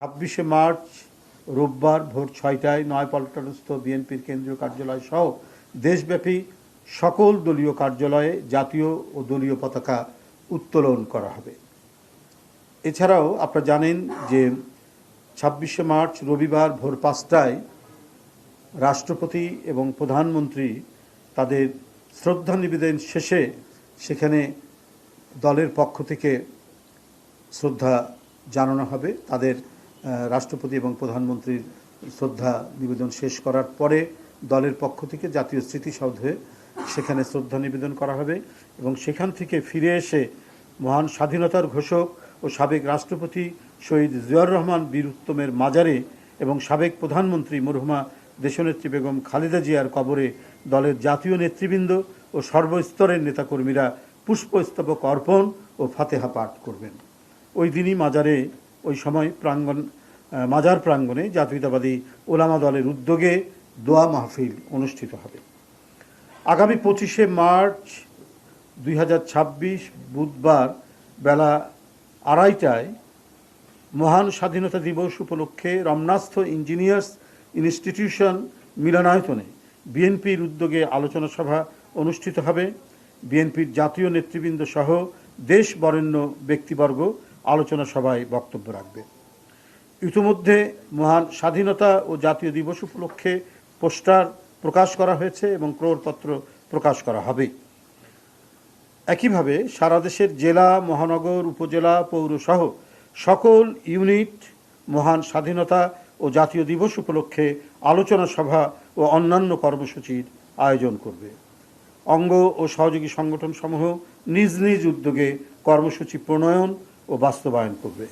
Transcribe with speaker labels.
Speaker 1: 26 March রোববার ভোর 6টায় নয়াপল্টনস্থ বিএনপির কেন্দ্রীয় কার্যালয় সহ দেশব্যাপী সকল দলীয় কার্যালয়ে জাতীয় ও দলীয় পতাকা উত্তোলন করা হবে। এছাড়াও আপনারা জানেন যে 26 মার্চ রবিবার ভোর 5টায় রাষ্ট্রপতি এবং প্রধানমন্ত্রী তাদের শ্রদ্ধা নিবেদন শেষে সেখানে দলের পক্ষ থেকে শ্রদ্ধা জানানো হবে। তাদের রাষ্ট্রপতি এবং প্রধানমন্ত্রীর শ্রদ্ধা নিবেদন শেষ করার পরে দলের পক্ষ থেকে জাতীয় স্মৃতিসৌধে সেখানে শ্রদ্ধা নিবেদন করা হবে এবং সেখান থেকে ফিরে এসে মহান স্বাধীনতার ঘোষক ও সাবেক রাষ্ট্রপতি শহীদ জিয়াউর রহমান বীর উত্তমের মাজারে এবং সাবেক প্রধানমন্ত্রী মরহুমা দেশনেত্রী বেগম খালেদা জিয়ার কবরে দলের জাতীয় নেতৃবৃন্দ ও সর্বস্তরের নেতাকর্মীরা পুষ্পস্তবক অর্পণ ও ফাতেহা পাঠ করবেন। ওই দিনই ওই সময় মাজার প্রাঙ্গণে জাতীয়তাবাদী ওলামা দলের উদ্যোগে দোয়া মাহফিল অনুষ্ঠিত হবে। আগামী 25 মার্চ 2026 বুধবার বেলা 2:30টায় মহান স্বাধীনতা দিবস উপলক্ষে রমনাস্থ ইঞ্জিনিয়ার্স ইনস্টিটিউশন মিলনায়তনে বিএনপির উদ্যোগে আলোচনা সভা অনুষ্ঠিত হবে। বিএনপির জাতীয় নেতৃবৃন্দ সহ দেশ বরেণ্য ব্যক্তিবর্গ আলোচনা সভায় বক্তব্য রাখবে। ইতিমধ্যে মহান স্বাধীনতা ও জাতীয় দিবস উপলক্ষে পোস্টার প্রকাশ করা হয়েছে এবং ক্রয়পত্র প্রকাশ করা হবে। একইভাবে সারা দেশের জেলা, মহানগর, উপজেলা, পৌরসহ সকল ইউনিট মহান স্বাধীনতা ও জাতীয় দিবস উপলক্ষে আলোচনা সভা ও অন্যান্য কর্মসূচির আয়োজন করবে। অঙ্গ ও সহযোগী সংগঠনসমূহ নিজ নিজ উদ্যোগে কর্মসূচি প্রণয়ন ও বাস্তবায়ন করবে।